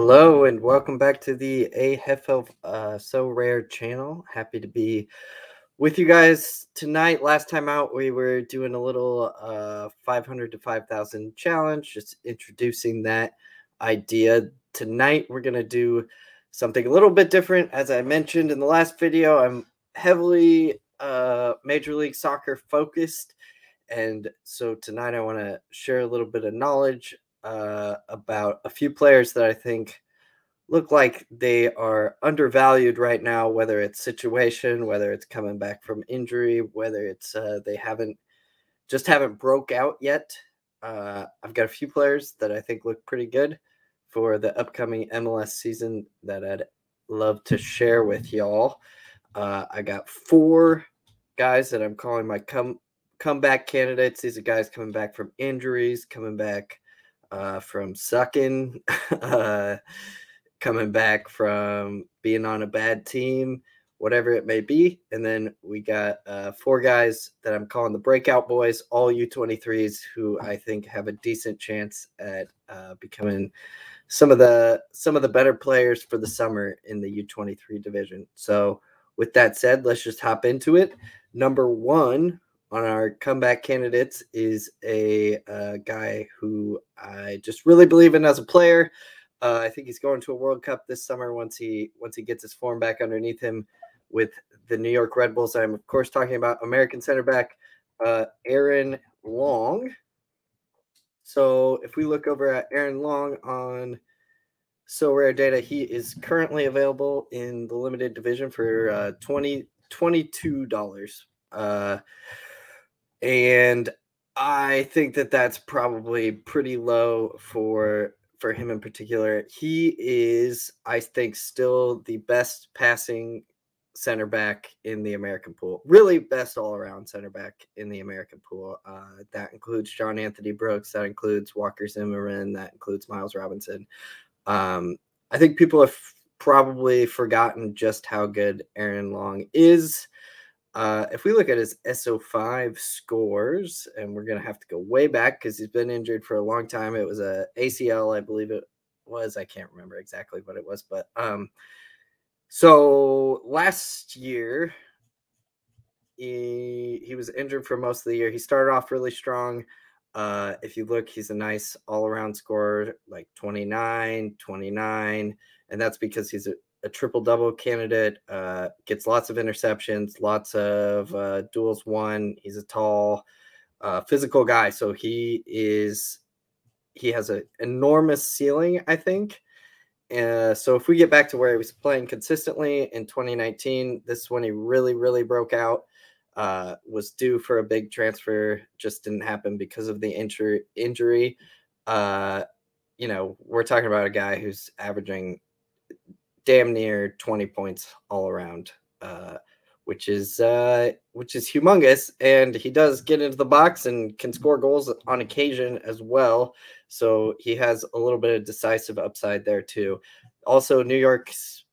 Hello and welcome back to the Aheffelf So Rare channel. Happy to be with you guys tonight. Last time out, we were doing a little 500 to 5,000 challenge, just introducing that idea. Tonight, we're going to do something a little bit different. As I mentioned in the last video, I'm heavily Major League Soccer focused. And so tonight I want to share a little bit of knowledge about a few players that I think look like they are undervalued right now, whether it's situation, whether it's coming back from injury, whether it's they haven't broke out yet. I've got a few players that I think look pretty good for the upcoming MLS season that I'd love to share with y'all. I got 4 guys that I'm calling my comeback candidates. These are guys coming back from injuries, coming back from sucking, coming back from being on a bad team, whatever it may be. And then we got 4 guys that I'm calling the Breakout boys, all U23s who I think have a decent chance at becoming some of the better players for the summer in the U23 division. So with that said, let's just hop into it. Number 1 on our comeback candidates is a guy who I just really believe in as a player. I think he's going to a World Cup this summer once he gets his form back underneath him with the New York Red Bulls. I'm, of course, talking about American center back Aaron Long. So if we look over at Aaron Long on So Rare Data, he is currently available in the limited division for $22. And I think that that's probably pretty low for him in particular. He is, I think, still the best passing center back in the American pool. Really best all-around center back in the American pool. That includes John Anthony Brooks. That includes Walker Zimmerman. That includes Miles Robinson. I think people have probably forgotten just how good Aaron Long is. If we look at his SO5 scores, and we're going to have to go way back because he's been injured for a long time. It was a ACL, I believe it was. I can't remember exactly what it was. But so last year, he was injured for most of the year. He started off really strong. If you look, he's a nice all-around scorer, like 29, 29. And that's because he's a triple-double candidate, gets lots of interceptions, lots of duels won. He's a tall, physical guy. So he has an enormous ceiling, I think. So if we get back to where he was playing consistently in 2019, this is when he really, really broke out. Was due for a big transfer, just didn't happen because of the injury. We're talking about a guy who's averaging damn near 20 points all around, which is humongous. And he does get into the box and can score goals on occasion as well. So he has a little bit of decisive upside there too. Also, New York's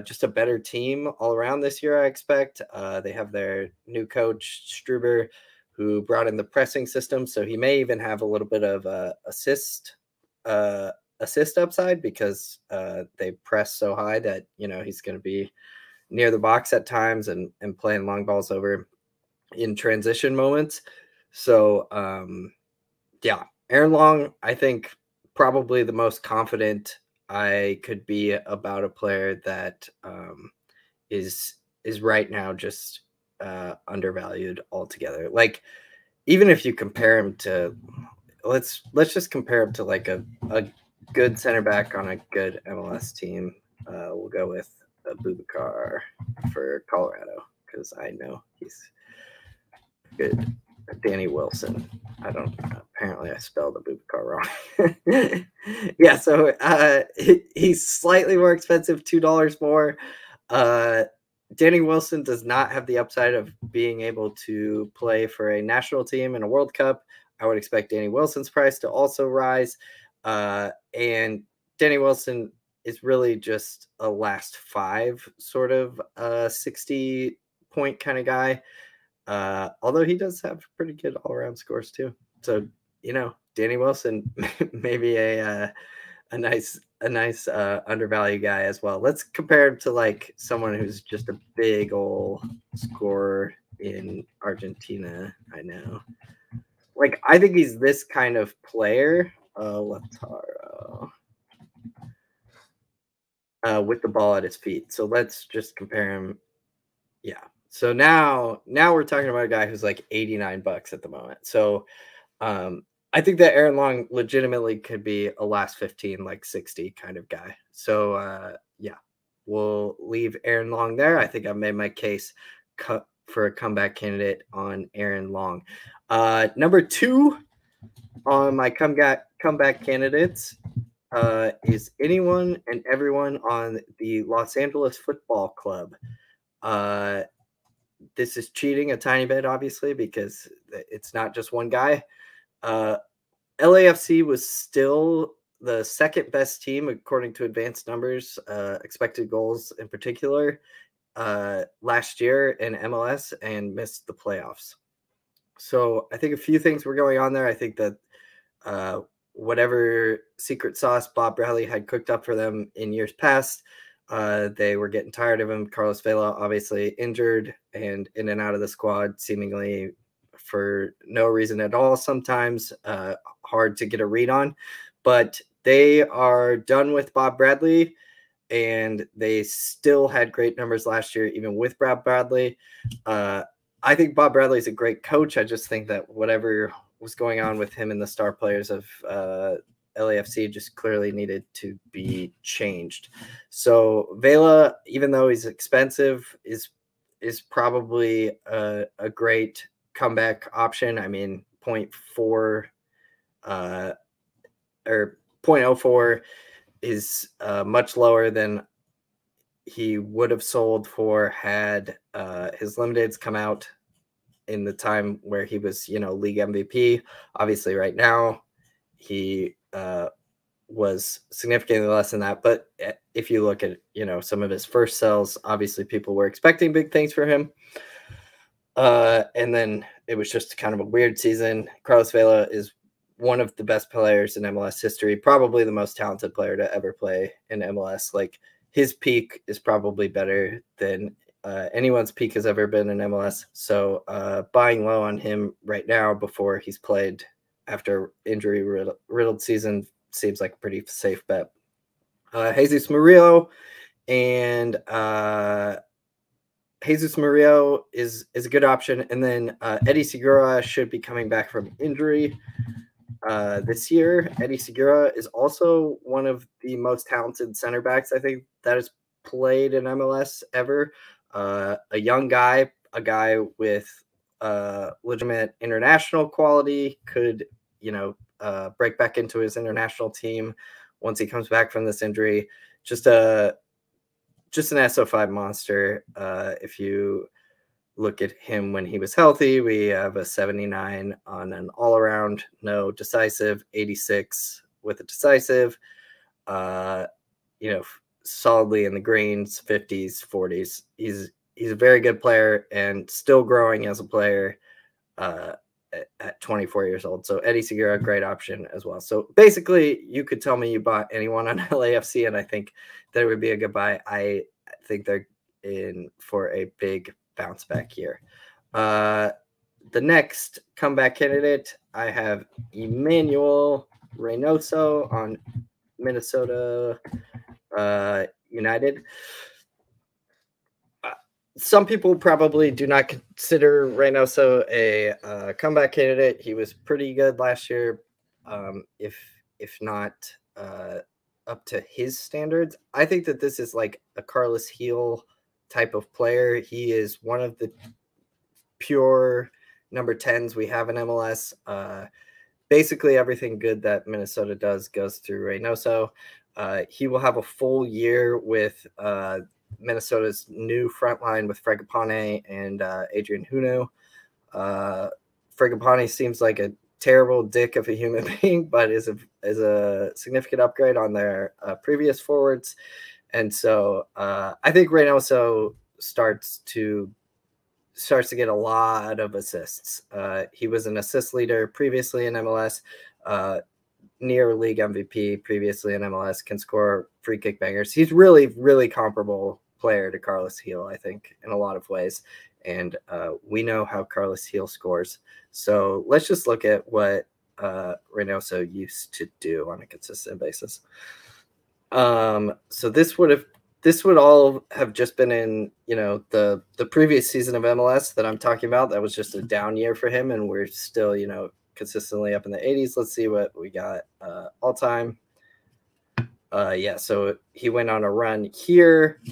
just a better team all around this year, I expect. They have their new coach, Struber, who brought in the pressing system. So he may even have a little bit of assist upside because they press so high that, he's going to be near the box at times and playing long balls over in transition moments. So, yeah, Aaron Long, I think probably the most confident I could be about a player that is right now just undervalued altogether. Like, even if you compare him to, let's just compare him to like a good center back on a good MLS team. We'll go with Abubakar for Colorado because I know he's good. Danny Wilson. Apparently I spelled Abubakar wrong. Yeah, so he's slightly more expensive, $2 more. Danny Wilson does not have the upside of being able to play for a national team in a World Cup. I would expect Danny Wilson's price to also rise. And Danny Wilson is really just a last 5 sort of 60-point kind of guy. Although he does have pretty good all-around scores too. So, Danny Wilson maybe a a nice undervalued guy as well. Let's compare him to like someone who's just a big old scorer in Argentina. I know. Like I think he's this kind of player. Lautaro. With the ball at his feet. So let's just compare him. Yeah. So now we're talking about a guy who's like $89 at the moment. So I think that Aaron Long legitimately could be a last 15, like 60 kind of guy. So yeah, we'll leave Aaron Long there. I think I've made my case for a comeback candidate on Aaron Long. Number 2 on my comeback candidates is anyone and everyone on the Los Angeles Football Club. This is cheating a tiny bit, obviously, because it's not just one guy. LAFC was still the second best team according to advanced numbers, expected goals in particular, last year in MLS and missed the playoffs. So I think a few things were going on there. I think that whatever secret sauce Bob Bradley had cooked up for them in years past, they were getting tired of him. Carlos Vela obviously injured and in and out of the squad seemingly for no reason at all sometimes. Hard to get a read on. But they are done with Bob Bradley, and they still had great numbers last year, even with Bob Bradley. I think Bob Bradley is a great coach. I just think that whatever was going on with him and the star players of LAFC just clearly needed to be changed. So Vela, even though he's expensive, is probably a great comeback option. I mean, 0.4 or 0.04 is much lower than he would have sold for had his limiteds come out in the time where he was, league MVP. Obviously, right now he was significantly less than that. But if you look at, some of his first sells, obviously people were expecting big things for him. And then it was just kind of a weird season. Carlos Vela is one of the best players in MLS history, probably the most talented player to ever play in MLS. Like, his peak is probably better than anyone's peak has ever been in MLS. So buying low on him right now before he's played after injury riddled season seems like a pretty safe bet. Jesus Murillo and Jesus Murillo is a good option. And then Eddie Segura should be coming back from injury this year. Eddie Segura is also one of the most talented center backs, I think, that has played in MLS ever. A young guy, a guy with legitimate international quality, could, break back into his international team once he comes back from this injury. Just an SO5 monster. If you look at him when he was healthy, we have a 79 on an all-around, no decisive, 86 with a decisive, solidly in the greens, 50s, 40s. He's a very good player and still growing as a player at 24 years old. So Eddie Segura, great option as well. So basically, you could tell me you bought anyone on LAFC, and I think that would be a good buy. I think they're in for a big bounce back here. The next comeback candidate, I have Emmanuel Reynoso on Minnesota United. Some people probably do not consider Reynoso a comeback candidate. He was pretty good last year, if not up to his standards. I think that this is like a Carlos Heel type of player. He is one of the pure number 10s we have in MLS. Basically, everything good that Minnesota does goes through Reynoso. He will have a full year with Minnesota's new front line with Fragapane and Adrian Huno. Fragapane seems like a terrible dick of a human being, but is a significant upgrade on their previous forwards. And so I think Reynoso starts to get a lot of assists. He was an assist leader previously in MLS. near league MVP previously in MLS, can score free kick bangers. He's really, really comparable player to Carlos Gil, I think, in a lot of ways. And we know how Carlos Gil scores. So let's just look at what Reynoso used to do on a consistent basis. So this would all have just been in, the previous season of MLS that I'm talking about. That was just a down year for him, and we're still, consistently up in the 80s. Let's see what we got all time. Yeah, so he went on a run here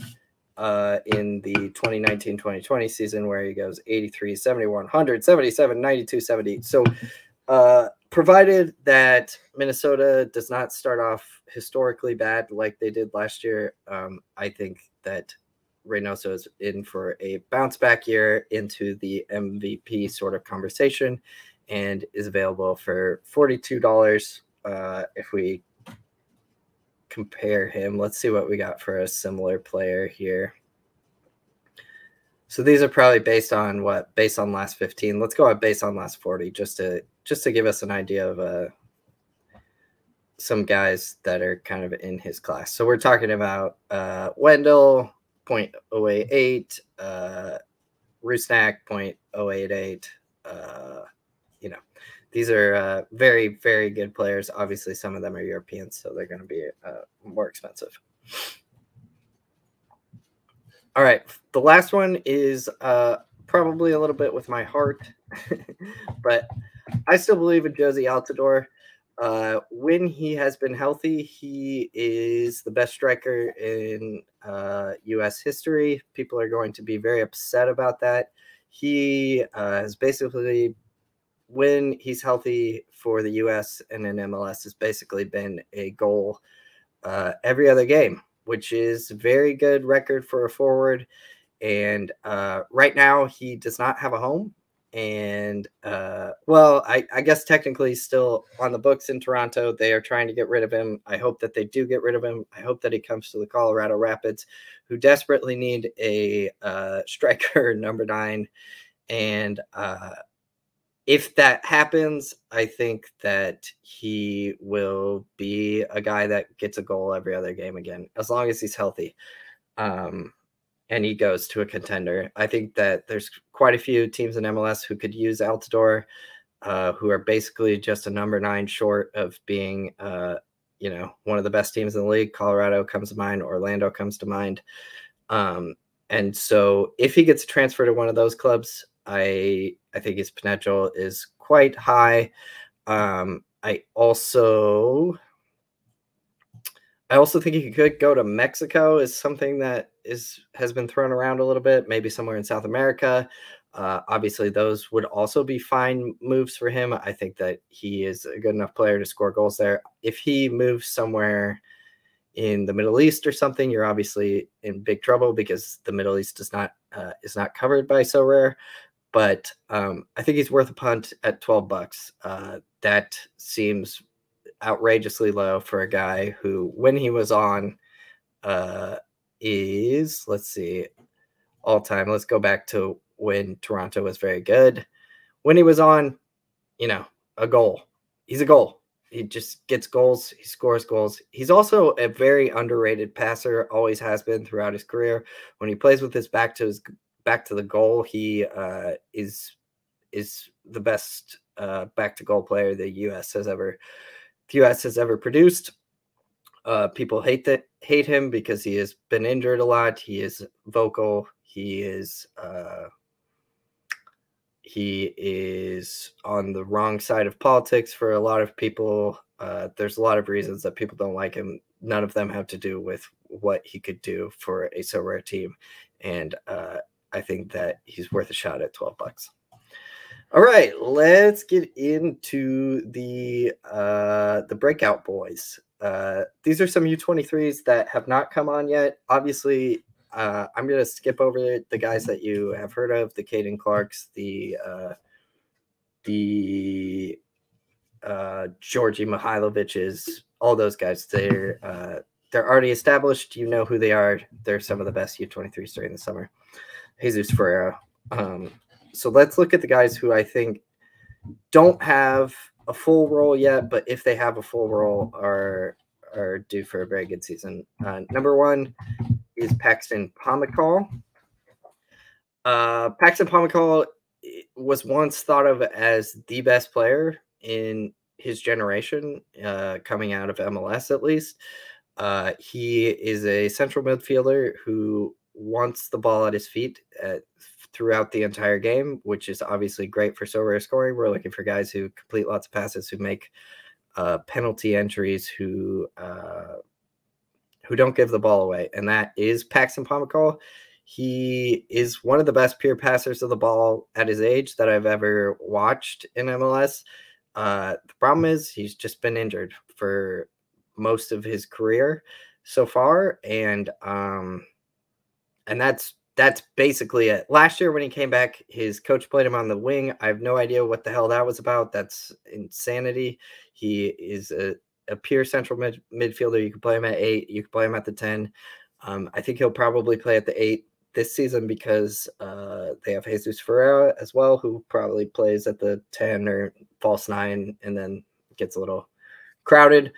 in the 2019-2020 season where he goes 83, 71, 100, 77, 92, 70. So provided that Minnesota does not start off historically bad like they did last year, I think that Reynoso is in for a bounce back year into the MVP sort of conversation and is available for $42. If we compare him, let's see what we got for a similar player here. So these are probably based on last 15. Let's go based on last 40, just to give us an idea of some guys that are kind of in his class. So we're talking about Wendell, 0.088, Rusnak, 0.088. These are very, very good players. Obviously, some of them are Europeans, so they're going to be more expensive. All right, the last one is probably a little bit with my heart, but I still believe in Jozy Altidore. When he has been healthy, he is the best striker in U.S. history. People are going to be very upset about that. He has basically, when he's healthy for the U.S. and in MLS, has basically been a goal every other game, which is a very good record for a forward. And right now he does not have a home. And I guess technically he's still on the books in Toronto. They are trying to get rid of him. I hope that they do get rid of him. I hope that he comes to the Colorado Rapids, who desperately need a striker, number 9. And if that happens, I think that he will be a guy that gets a goal every other game again, as long as he's healthy. And he goes to a contender. I think that there's quite a few teams in MLS who could use Altidore, who are basically just a number 9 short of being, one of the best teams in the league. Colorado comes to mind. Orlando comes to mind. And so if he gets a transfer to one of those clubs, I think his potential is quite high. I also think he could go to Mexico, is something that has been thrown around a little bit, maybe somewhere in South America. Obviously, those would also be fine moves for him. I think that he is a good enough player to score goals there. If he moves somewhere in the Middle East or something, you're obviously in big trouble because the Middle East is not covered by Sorare. But I think he's worth a punt at $12. That seems outrageously low for a guy who, when he was on, is, let's see, all time. Let's go back to when Toronto was very good. When he was on, a goal. He's a goal. He just gets goals. He scores goals. He's also a very underrated passer, always has been throughout his career. When he plays with his back to the goal, he is the best back to goal player the U.S. has ever produced. People hate him because he has been injured a lot. He is vocal. He is on the wrong side of politics for a lot of people. There's a lot of reasons that people don't like him. None of them have to do with what he could do for a Sorare team. And I think that he's worth a shot at $12. All right, let's get into the Breakout boys. These are some U23s that have not come on yet. Obviously, I'm going to skip over the guys that you have heard of, the Caden Clarks, the Georgi Mihailoviches, all those guys. They're already established. You know who they are. They're some of the best U23s during the summer. Jesus Ferreira. So let's look at the guys who I think don't have a full role yet, but if they have a full role, are due for a very good season. Number 1 is Paxton Pomykal. Paxton Pomykal was once thought of as the best player in his generation, coming out of MLS at least. He is a central midfielder who wants the ball at his feet throughout the entire game, which is obviously great for Sorare scoring. We're looking for guys who complete lots of passes, who make penalty entries, who don't give the ball away, and that is Paxton Pomykal. He is one of the best pure passers of the ball at his age that I've ever watched in MLS. The problem is he's just been injured for most of his career so far, and that's basically it. Last year when he came back, his coach played him on the wing. I have no idea what the hell that was about. That's insanity. He is a pure central midfielder. You can play him at 8. You can play him at the 10. I think he'll probably play at the 8 this season because they have Jesus Ferreira as well, who probably plays at the 10 or false 9 and then gets a little crowded.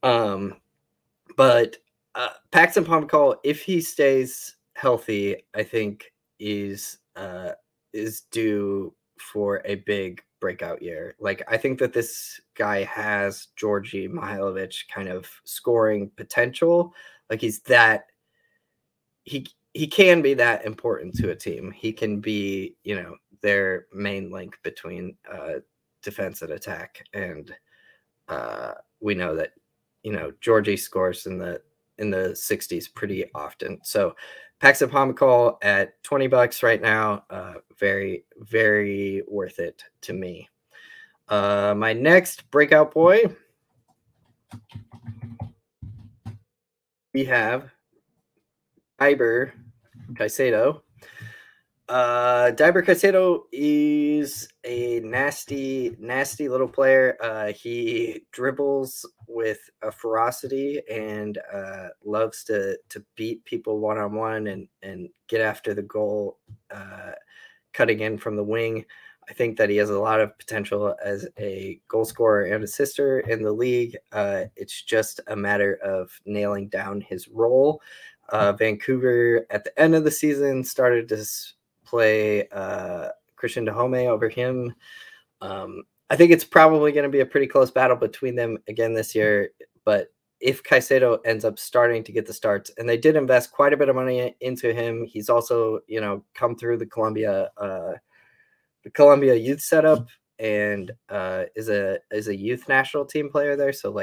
But Paxton Pomykal, if he stays healthy, I think is due for a big breakout year. Like, I think that this guy has Georgi Mihailovic kind of scoring potential. Like, he can be that important to a team. He can be, their main link between defense and attack. And we know that, Georgi scores in the 60s pretty often. So Paxton Pomykal at $20 right now, very, very worth it to me. My next breakout boy, we have Deiber Caicedo. Deiber Caicedo is a nasty, nasty little player. He dribbles with a ferocity and loves to beat people one-on-one and get after the goal, cutting in from the wing. I think that he has a lot of potential as a goal scorer and assister in the league. It's just a matter of nailing down his role. Vancouver at the end of the season started to play Christian Dahome over him. I think it's probably going to be a pretty close battle between them again this year. But if Caicedo ends up starting to get the starts, and they did invest quite a bit of money into him, he's also, come through the Columbia youth setup and is a youth national team player there. So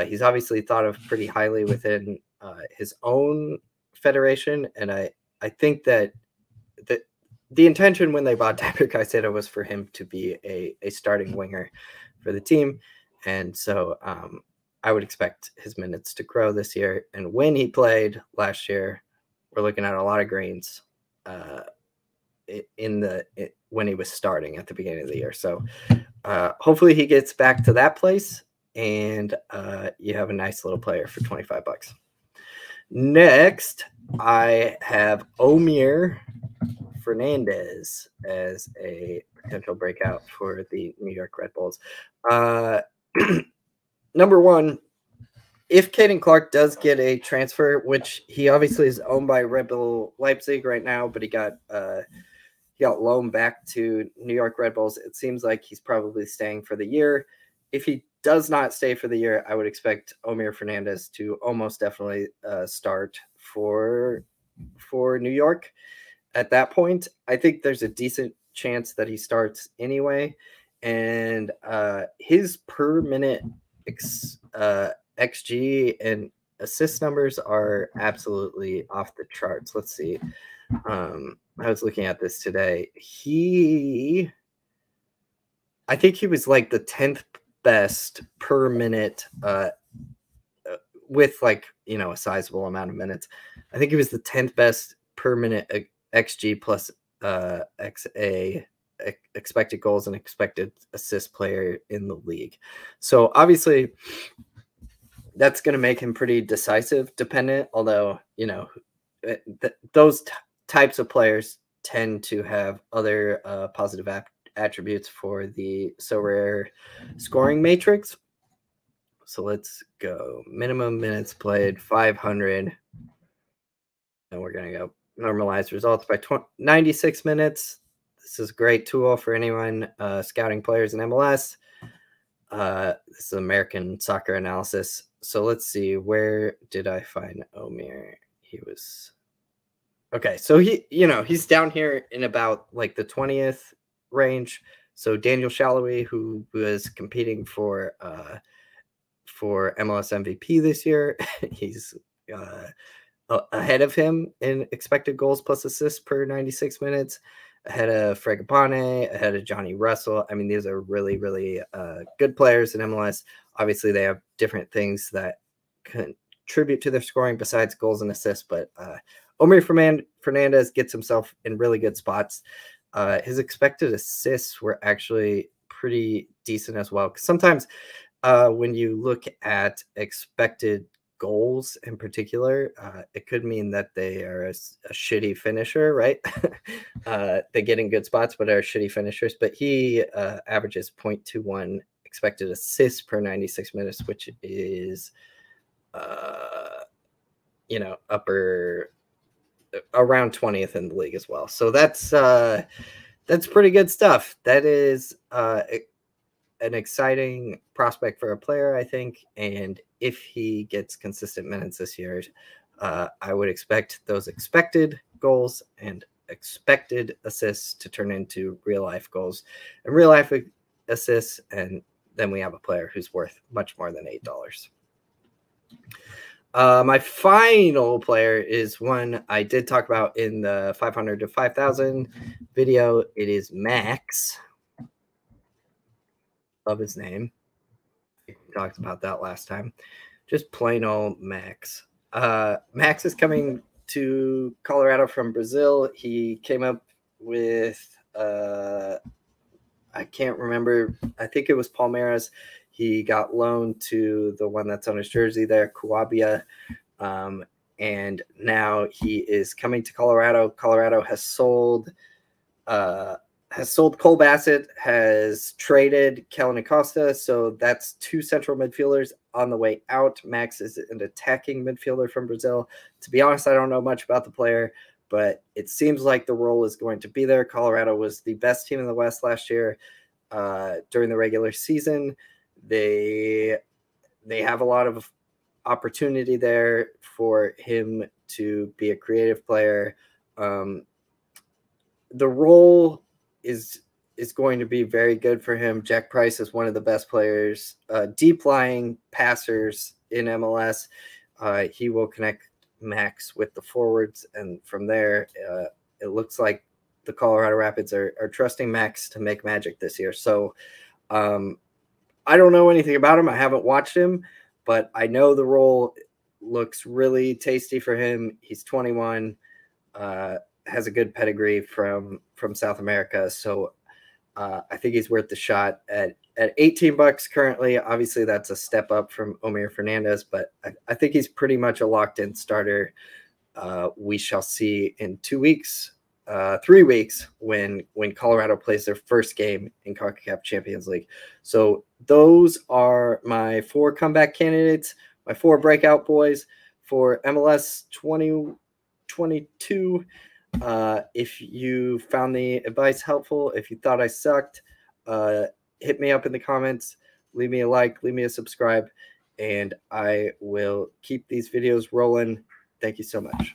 he's obviously thought of pretty highly within his own federation. And I think that the intention when they bought Deiber Caicedo was for him to be a starting winger for the team. And so I would expect his minutes to grow this year. And when he played last year, we're looking at a lot of greens when he was starting at the beginning of the year. So hopefully he gets back to that place and you have a nice little player for $25. Next, I have Omar Fernandez as a potential breakout for the New York Red Bulls. Number 1, if Caden Clark does get a transfer, which he obviously is owned by Red Bull Leipzig right now, but he got loaned back to New York Red Bulls. It seems like he's probably staying for the year. If he does not stay for the year, I would expect Omar Fernandez to almost definitely start for New York. At that point, I think there's a decent chance that he starts anyway. And his per minute XG and assist numbers are absolutely off the charts. Let's see. I was looking at this today. I think he was like the 10th best per minute with a sizable amount of minutes. I think he was the 10th best per minute XG plus XA, expected goals and expected assist player in the league. So obviously that's going to make him pretty decisive dependent, although, those types of players tend to have other positive attributes for the Sorare scoring matrix. So let's go. Minimum minutes played 500. And we're going to go normalize results by 96 minutes. This is a great tool for anyone scouting players in MLS. This is American Soccer Analysis. So let's see, where did I find Omar? He was okay. So he's down here in about like the 20th range. So Daniel Shallowy, who was competing for MLS MVP this year, he's ahead of him in expected goals plus assists per 96 minutes, ahead of Fragapane, ahead of Johnny Russell. I mean, these are really, really good players in MLS. Obviously, they have different things that contribute to their scoring besides goals and assists, but Omar Fernandez gets himself in really good spots. His expected assists were actually pretty decent as well. 'Cause sometimes when you look at expected goals in particular, it could mean that they are a shitty finisher, right? They get in good spots, but are shitty finishers. But he averages 0.21 expected assists per 96 minutes, which is, upper around 20th in the league as well. So that's pretty good stuff. That is an exciting prospect for a player, I think. And if he gets consistent minutes this year, I would expect those expected goals and expected assists to turn into real life goals and real life assists. And then we have a player who's worth much more than $8. My final player is one I did talk about in the 500 to 5,000 video. It is Max. Love his name. We talked about that last time. Just plain old Max. Max is coming to Colorado from Brazil. He came up with, I can't remember. I think it was Palmeiras. He got loaned to the one that's on his jersey there, Coabia. And now he is coming to Colorado. Colorado has sold Cole Bassett, has traded Kellen Acosta. So that's two central midfielders on the way out. Max is an attacking midfielder from Brazil. To be honest, I don't know much about the player, but it seems like the role is going to be there. Colorado was the best team in the West last year during the regular season. They have a lot of opportunity there for him to be a creative player. The role is going to be very good for him. Jack Price is one of the best players, deep lying passers in MLS. He will connect Max with the forwards, and from there, it looks like the Colorado Rapids are trusting Max to make magic this year. So I don't know anything about him. I haven't watched him, but I know the role looks really tasty for him. He's 21. Has a good pedigree from South America. So I think he's worth the shot at $18 currently. Obviously, that's a step up from Omar Fernandez, but I think he's pretty much a locked-in starter. We shall see in 2 weeks, 3 weeks when Colorado plays their first game in CONCACAF Champions League. So those are my 4 comeback candidates, my 4 breakout boys for MLS 2022. If you found the advice helpful, if you thought I sucked, hit me up in the comments, leave me a like, leave me a subscribe, and I will keep these videos rolling. Thank you so much.